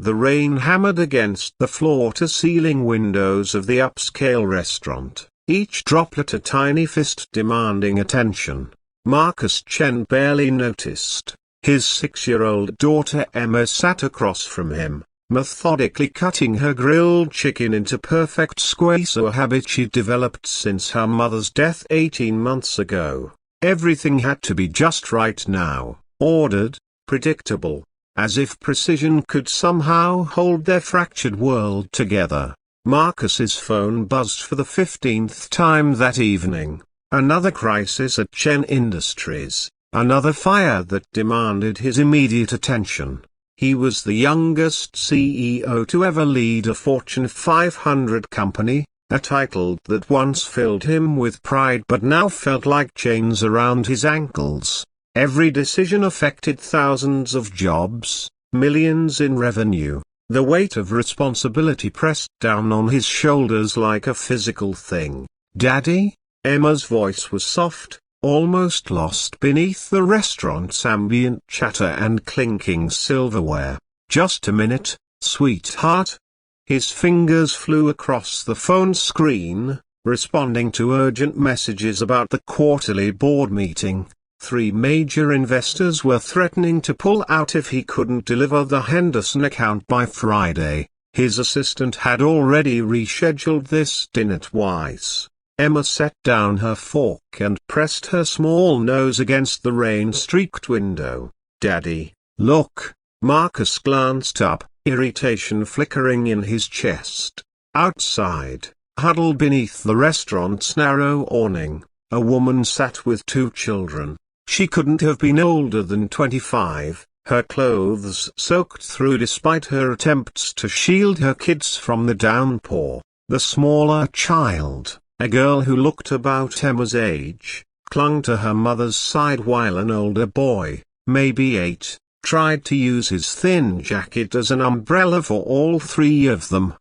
The rain hammered against the floor-to-ceiling windows of the upscale restaurant, each droplet a tiny fist demanding attention. Marcus Chen barely noticed. His 6-year-old daughter Emma sat across from him, methodically cutting her grilled chicken into perfect squares, a habit she'd developed since her mother's death 18 months ago. Everything had to be just right now, ordered, predictable, as if precision could somehow hold their fractured world together. Marcus's phone buzzed for the 15th time that evening. Another crisis at Chen Industries, another fire that demanded his immediate attention. He was the youngest CEO to ever lead a Fortune 500 company, a title that once filled him with pride but now felt like chains around his ankles. Every decision affected thousands of jobs, millions in revenue. The weight of responsibility pressed down on his shoulders like a physical thing. "Daddy?" Emma's voice was soft, almost lost beneath the restaurant's ambient chatter and clinking silverware. "Just a minute, sweetheart." His fingers flew across the phone screen, responding to urgent messages about the quarterly board meeting. 3 major investors were threatening to pull out if he couldn't deliver the Henderson account by Friday. His assistant had already rescheduled this dinner twice. Emma set down her fork and pressed her small nose against the rain-streaked window. "Daddy, look." Marcus glanced up, irritation flickering in his chest. Outside, huddled beneath the restaurant's narrow awning, a woman sat with 2 children. She couldn't have been older than 25, her clothes soaked through despite her attempts to shield her kids from the downpour. The smaller child, a girl who looked about Emma's age, clung to her mother's side while an older boy, maybe 8, tried to use his thin jacket as an umbrella for all 3 of them.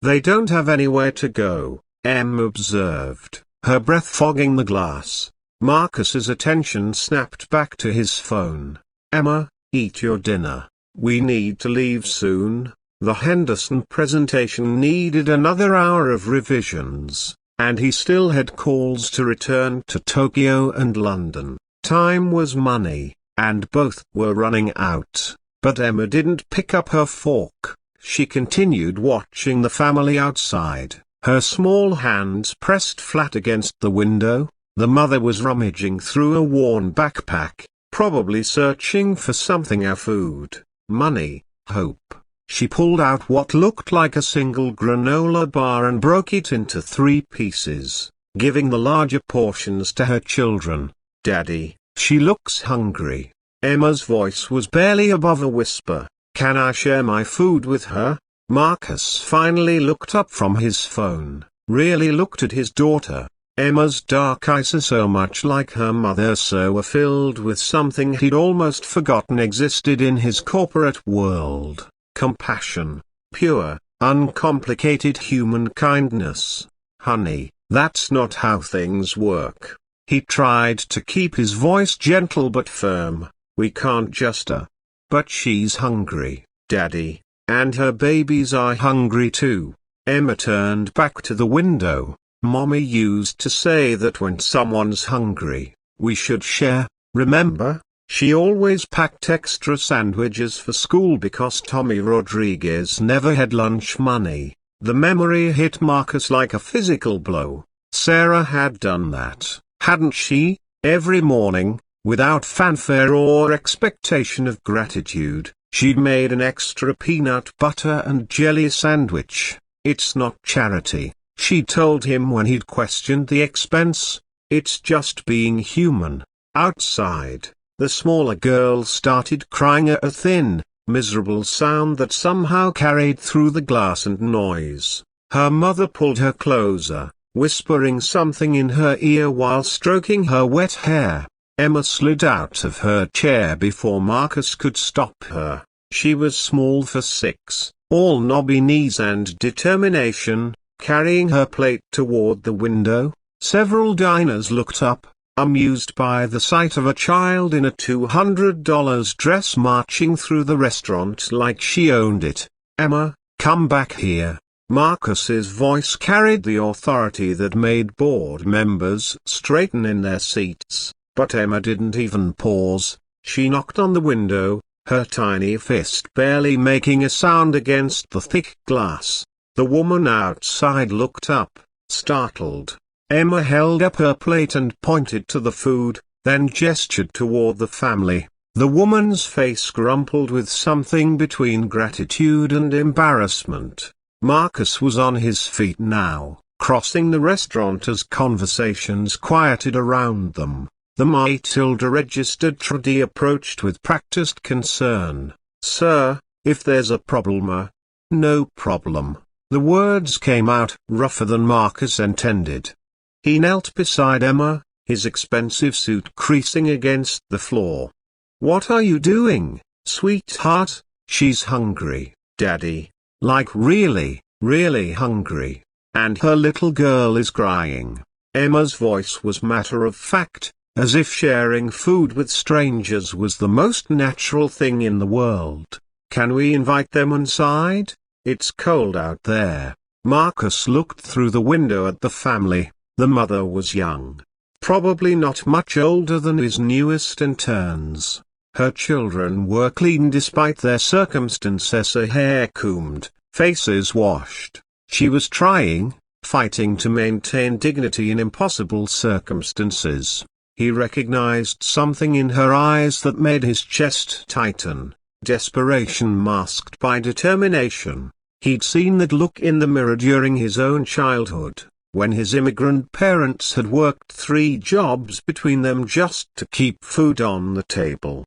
"They don't have anywhere to go," Em observed, her breath fogging the glass. Marcus's attention snapped back to his phone. "Emma, eat your dinner. We need to leave soon." The Henderson presentation needed another hour of revisions, and he still had calls to return to Tokyo and London. Time was money, and both were running out. But Emma didn't pick up her fork. She continued watching the family outside, her small hands pressed flat against the window. The mother was rummaging through a worn backpack, probably searching for something: food, money, hope. She pulled out what looked like a single granola bar and broke it into 3 pieces, giving the larger portions to her children. "Daddy, she looks hungry." Emma's voice was barely above a whisper. "Can I share my food with her?" Marcus finally looked up from his phone, really looked at his daughter. Emma's dark eyes, so much like her mother, were filled with something he'd almost forgotten existed in his corporate world: compassion, pure, uncomplicated human kindness. "Honey, that's not how things work." He tried to keep his voice gentle but firm. "We can't just But she's hungry, Daddy, and her babies are hungry too." Emma turned back to the window. "Mommy used to say that when someone's hungry, we should share, remember?" She always packed extra sandwiches for school because Tommy Rodriguez never had lunch money. The memory hit Marcus like a physical blow. Sarah had done that, hadn't she? Every morning, without fanfare or expectation of gratitude, she'd made an extra peanut butter and jelly sandwich. "It's not charity," she told him when he'd questioned the expense. "It's just being human." Outside, the smaller girl started crying, a thin, miserable sound that somehow carried through the glass and noise. Her mother pulled her closer, whispering something in her ear while stroking her wet hair. Emma slid out of her chair before Marcus could stop her. She was small for 6, all knobby knees and determination, carrying her plate toward the window. Several diners looked up, amused by the sight of a child in a $200 dress marching through the restaurant like she owned it. Emma, come back here. Marcus's voice carried the authority that made board members straighten in their seats, but Emma didn't even pause. She knocked on the window, her tiny fist barely making a sound against the thick glass. The woman outside looked up, startled. Emma held up her plate and pointed to the food, then gestured toward the family. The woman's face crumpled with something between gratitude and embarrassment. Marcus was on his feet now, crossing the restaurant as conversations quieted around them. The Matilda registered Trudy approached with practiced concern. "Sir, if there's a problem." "No problem." The words came out rougher than Marcus intended. He knelt beside Emma, his expensive suit creasing against the floor. "What are you doing, sweetheart?" "She's hungry, Daddy. Like really, really hungry. And her little girl is crying." Emma's voice was matter-of-fact, as if sharing food with strangers was the most natural thing in the world. "Can we invite them inside? It's cold out there." Marcus looked through the window at the family. The mother was young, probably not much older than his newest interns. Her children were clean despite their circumstances, hair combed, faces washed. She was fighting to maintain dignity in impossible circumstances. He recognized something in her eyes that made his chest tighten, desperation masked by determination. He'd seen that look in the mirror during his own childhood, when his immigrant parents had worked 3 jobs between them just to keep food on the table.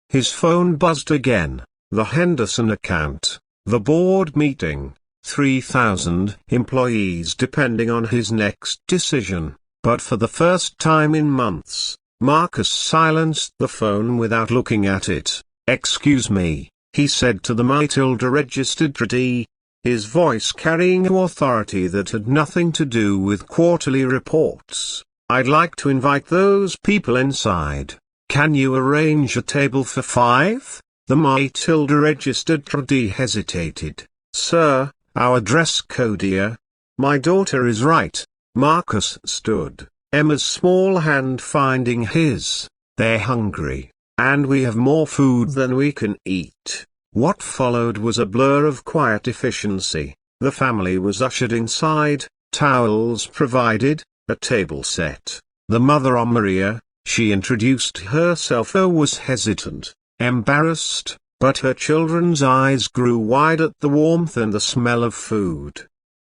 His phone buzzed again. The Henderson account, the board meeting, 3,000 employees depending on his next decision. But for the first time in months, Marcus silenced the phone without looking at it. "Excuse me," he said to the Matilda registered Trudy, his voice carrying authority that had nothing to do with quarterly reports. "I'd like to invite those people inside. Can you arrange a table for 5? The Matilda registered Trudy hesitated. "Sir, our dress code here." "My daughter is right." Marcus stood, Emma's small hand finding his. "They're hungry, and we have more food than we can eat." What followed was a blur of quiet efficiency. The family was ushered inside, towels provided, a table set. The mother, Maria, she introduced herself, was hesitant, embarrassed, but her children's eyes grew wide at the warmth and the smell of food.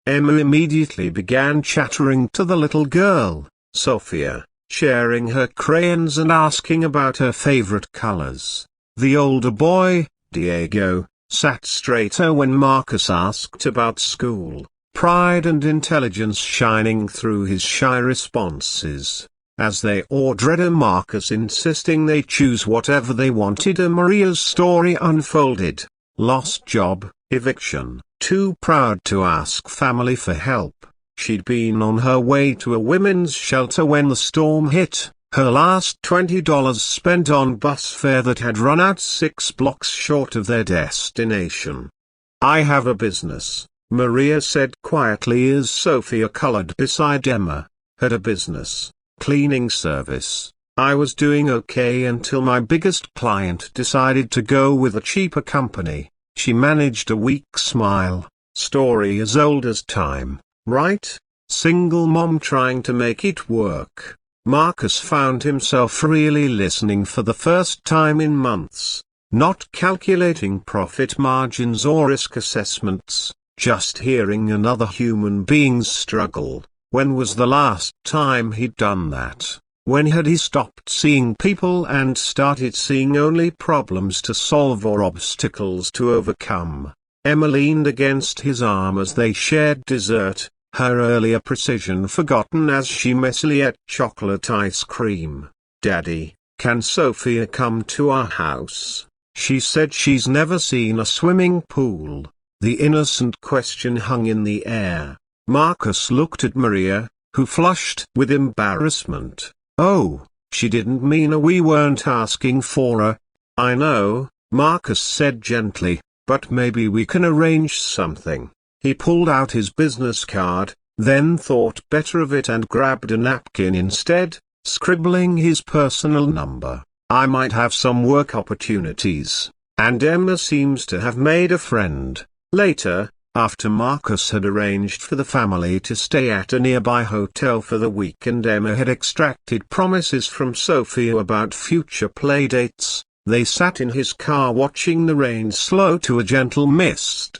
Emma immediately began chattering to the little girl, Sophia, sharing her crayons and asking about her favorite colors. The older boy, Diego, sat straighter when Marcus asked about school, pride and intelligence shining through his shy responses. As they ordered, Marcus insisting they choose whatever they wanted, Maria's story unfolded. Lost job, eviction, too proud to ask family for help. She'd been on her way to a women's shelter when the storm hit, her last $20 spent on bus fare that had run out 6 blocks short of their destination. "I have a business," Maria said quietly as Sophia colored beside Emma. "Had a business. Cleaning service. I was doing okay until my biggest client decided to go with a cheaper company." She managed a weak smile. "Story as old as time, right? Single mom trying to make it work." Marcus found himself really listening for the first time in months, not calculating profit margins or risk assessments, just hearing another human being's struggle. When was the last time he'd done that? When had he stopped seeing people and started seeing only problems to solve or obstacles to overcome? Emma leaned against his arm as they shared dessert, her earlier precision forgotten as she messily ate chocolate ice cream. "Daddy, can Sophia come to our house? She said she's never seen a swimming pool." The innocent question hung in the air. Marcus looked at Maria, who flushed with embarrassment. "Oh, she didn't mean we weren't asking for her." "I know," Marcus said gently. but maybe we can arrange something. He pulled out his business card, then thought better of it and grabbed a napkin instead, scribbling his personal number. I might have some work opportunities, and Emma seems to have made a friend. Later, after Marcus had arranged for the family to stay at a nearby hotel for the week and Emma had extracted promises from Sophia about future playdates, they sat in his car watching the rain slow to a gentle mist.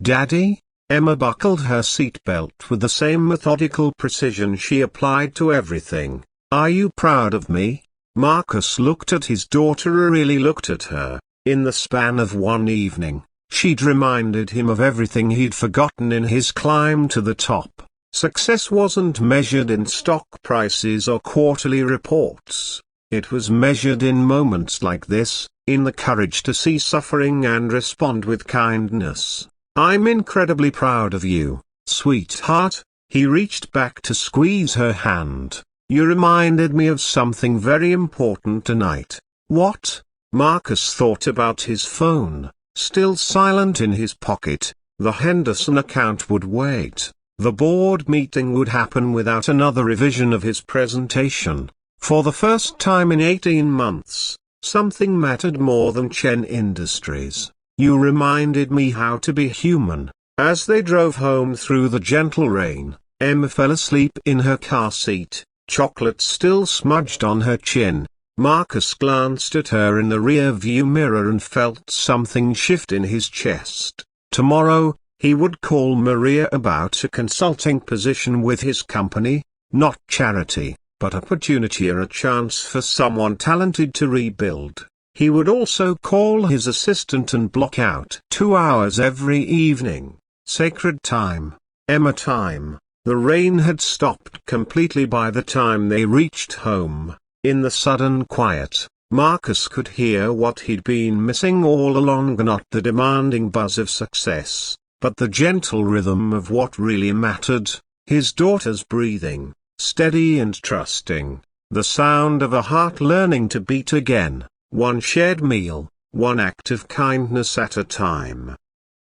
"Daddy?" Emma buckled her seatbelt with the same methodical precision she applied to everything. "Are you proud of me?" Marcus looked at his daughter, or really looked at her. In the span of one evening, she'd reminded him of everything he'd forgotten in his climb to the top. Success wasn't measured in stock prices or quarterly reports. It was measured in moments like this, in the courage to see suffering and respond with kindness. "I'm incredibly proud of you, sweetheart." He reached back to squeeze her hand. "You reminded me of something very important tonight." "What?" Marcus thought about his phone, still silent in his pocket. The Henderson account would wait. The board meeting would happen without another revision of his presentation. For the first time in 18 months, something mattered more than Chen Industries. "You reminded me how to be human." As they drove home through the gentle rain, Emma fell asleep in her car seat, chocolate still smudged on her chin. Marcus glanced at her in the rear-view mirror and felt something shift in his chest. Tomorrow, he would call Maria about a consulting position with his company, not charity, but opportunity or a chance for someone talented to rebuild. He would also call his assistant and block out 2 hours every evening. Sacred time. Emma time. The rain had stopped completely by the time they reached home. In the sudden quiet, Marcus could hear what he'd been missing all along, not the demanding buzz of success, but the gentle rhythm of what really mattered, his daughter's breathing, steady and trusting, the sound of a heart learning to beat again, one shared meal, one act of kindness at a time.